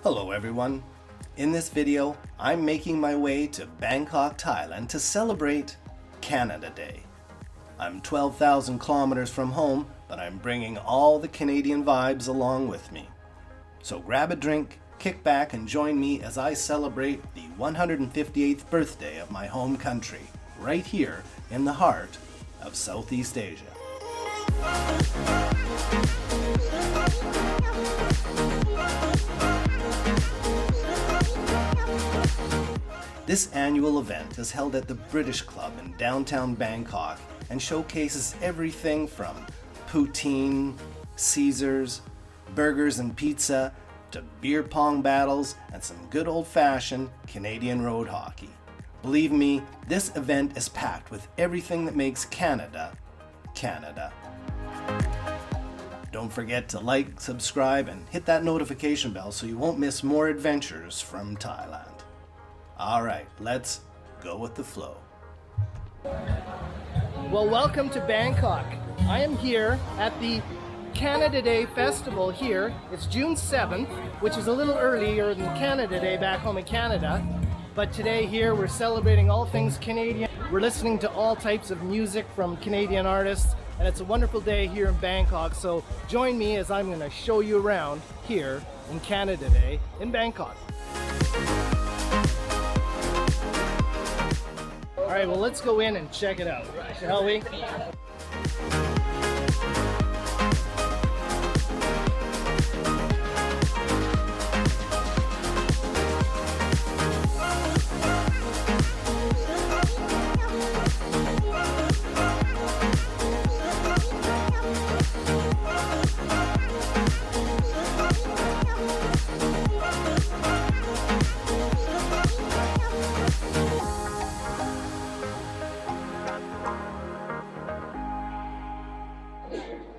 Hello everyone. In this video, I'm making my way to Bangkok, Thailand to celebrate Canada Day. I'm 12,000 kilometers from home, but I'm bringing all the Canadian vibes along with me. So grab a drink, kick back and join me as I celebrate the 158th birthday of my home country, right here in the heart of Southeast Asia. This annual event is held at the British Club in downtown Bangkok and showcases everything from poutine, Caesars, burgers and pizza, to beer pong battles and some good old-fashioned Canadian road hockey. Believe me, this event is packed with everything that makes Canada, Canada. Don't forget to like, subscribe, and hit that notification bell so you won't miss more adventures from Thailand. Alright, let's go with the flow. Well, welcome to Bangkok. I am here at the Canada Day Festival here. It's June 7th, which is a little earlier than Canada Day back home in Canada. But today here we're celebrating all things Canadian. We're listening to all types of music from Canadian artists, and it's a wonderful day here in Bangkok. So join me as I'm going to show you around here in Canada Day in Bangkok. All right, well, let's go in and check it out, shall we?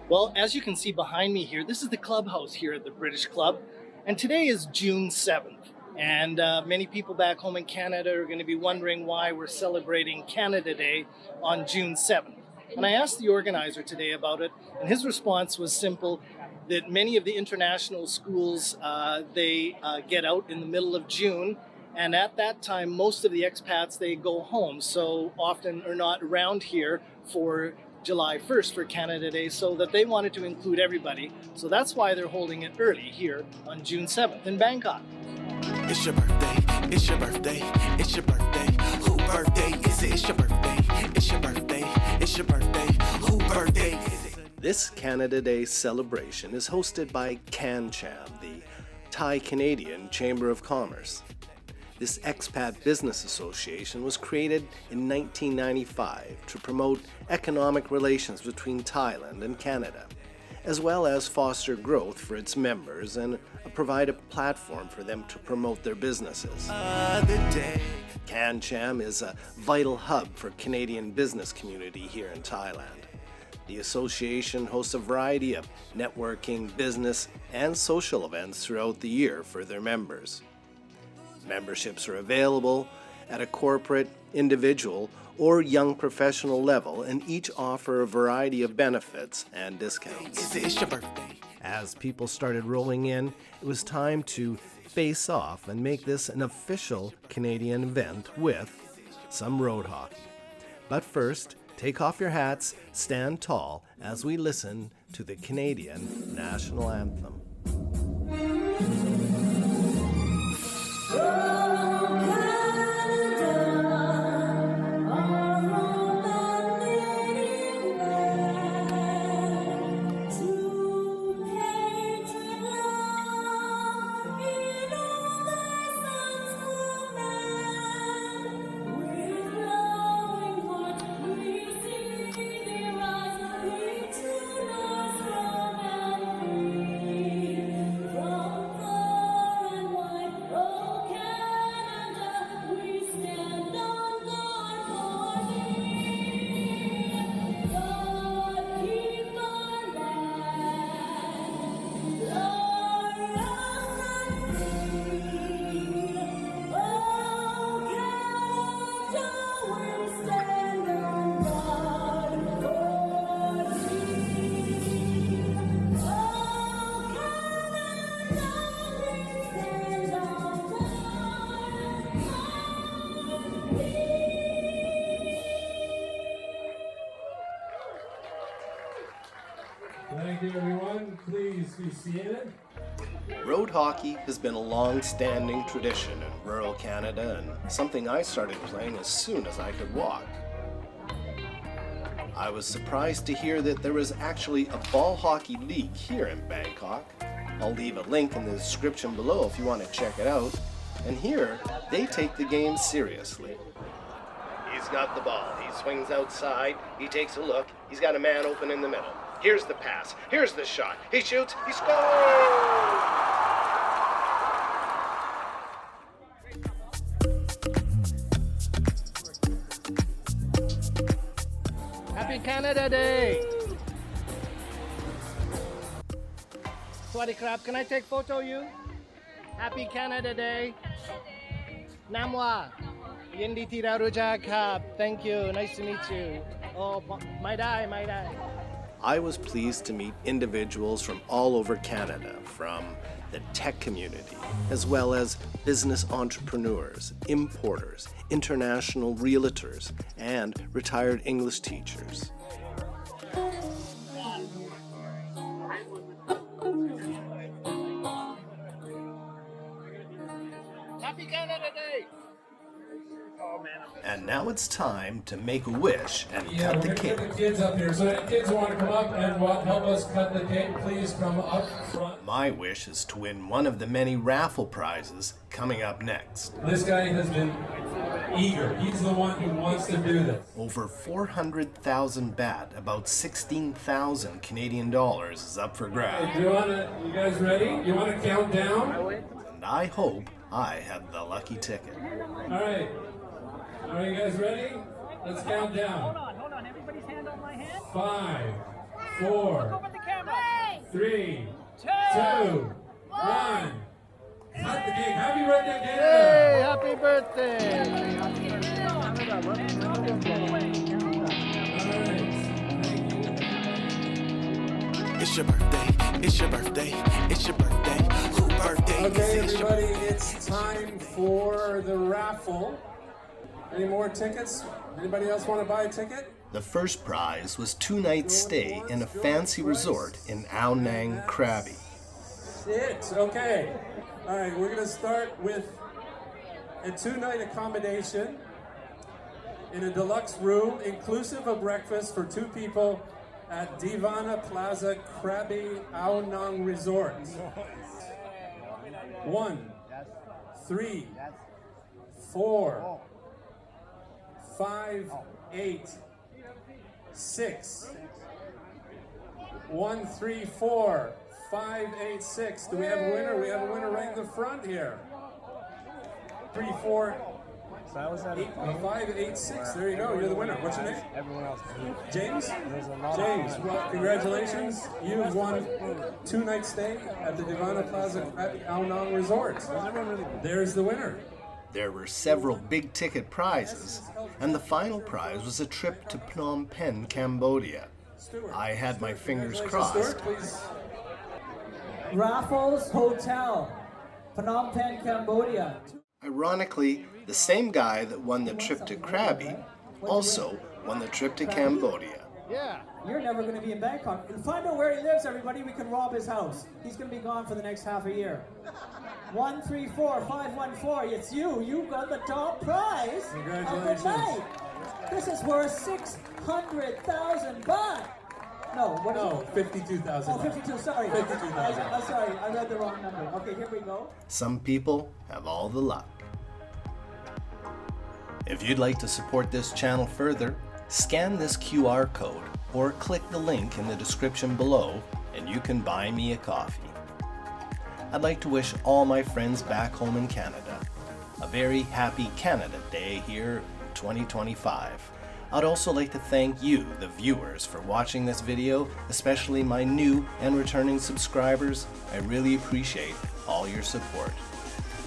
Well, as you can see behind me here, this is the clubhouse here at the British Club, and today is June 7th. And many people back home in Canada are going to be wondering why we're celebrating Canada Day on June 7th. And I asked the organizer today about it, and his response was simple, that many of the international schools, they get out in the middle of June, and at that time, most of the expats, they go home, so often are not around here for July 1st for Canada Day, so that they wanted to include everybody. So that's why they're holding it early here on June 7th in Bangkok. It's your birthday, it's your birthday, it's your birthday. Who birthday is it? It's your birthday, it's your birthday, it's your birthday. Who birthday is it? This Canada Day celebration is hosted by CanCham, the Thai-Canadian Chamber of Commerce. This expat business association was created in 1995 to promote economic relations between Thailand and Canada, as well as foster growth for its members and provide a platform for them to promote their businesses. CanCham is a vital hub for Canadian business community here in Thailand. The association hosts a variety of networking, business, and social events throughout the year for their members. Memberships are available at a corporate, individual, or young professional level, and each offer a variety of benefits and discounts. It's your birthday. As people started rolling in, it was time to face off and make this an official Canadian event with some road hockey. But first, take off your hats, stand tall as we listen to the Canadian national anthem. Thank you, everyone. Please be seated. Road hockey has been a long-standing tradition in rural Canada and something I started playing as soon as I could walk. I was surprised to hear that there was actually a ball hockey league here in Bangkok. I'll leave a link in the description below if you want to check it out. And here, they take the game seriously. He's got the ball. He swings outside. He takes a look. He's got a man open in the middle. Here's the pass. Here's the shot. He shoots. He scores! Happy Canada Day! Swadee krap, can I take photo you? Happy Canada Day! Namwa! Yindi tira rujak krap. Thank you. Nice to meet you. Oh, my dai. I was pleased to meet individuals from all over Canada, from the tech community, as well as business entrepreneurs, importers, international realtors, and retired English teachers. Happy Canada Day! And now it's time to make a wish and cut the cake. Get the kids up here. So if kids want to come up and help us cut the cake, please come up front. My wish is to win one of the many raffle prizes coming up next. This guy has been eager. He's the one who wants to do this. Over 400,000 baht, about 16,000 Canadian dollars, is up for grabs. Hey, you guys ready? You want to count down? And I hope I have the lucky ticket. All right. Are you guys ready? Let's count down. Hold on. Everybody's hand on my hand. 5, 4, Over the camera. 3, 2, 1. Cut the cake. Happy birthday, Canada! Hey, happy birthday! It's your birthday. It's your birthday. It's your birthday. Who birthday Okay, is it? everybody, it's time for the raffle. Any more tickets? Anybody else want to buy a ticket? The first prize was 2 nights stay in a fancy resort in Ao Nang Krabi. That's it. Okay. All right, we're going to start with a 2-night accommodation in a deluxe room, inclusive of breakfast for 2 people at Divana Plaza Krabi Ao Nang Resort. 1, 3, 4, 5, 8, 6. 1, 3, 4, 5, 8, 6. Do we have a winner? We have a winner right in the front here. 3, 4, 8, 5, 8, 6. There you go. You're the winner. What's your name? Everyone else. James? James, well, congratulations. You've won 2-night stay at the Divana Plaza at Ao Nang Resort. There's the winner. There were several big ticket prizes, and the final prize was a trip to Phnom Penh, Cambodia. I had my fingers crossed. Stuart, please. Raffles Hotel, Phnom Penh, Cambodia. Ironically, the same guy that won the trip to Krabi also won the trip to Cambodia. Yeah. You're never going to be in Bangkok. Find out where he lives, everybody. We can rob his house. He's going to be gone for the next half a year. 1, 3, 4, 5, 1, 4. It's you. You got the top prize of the Congratulations. night. This is worth 600,000 baht. No, what is No, it? 52,000. Oh, 52, sorry. 52,000. I'm sorry, I read the wrong number. Okay, here we go. Some people have all the luck. If you'd like to support this channel further, scan this QR code or click the link in the description below and you can buy me a coffee. I'd like to wish all my friends back home in Canada a very happy Canada Day here in 2025. I'd also like to thank you, the viewers, for watching this video, especially my new and returning subscribers. I really appreciate all your support.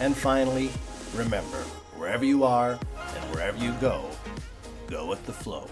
And finally, remember, wherever you are and wherever you go with the flow.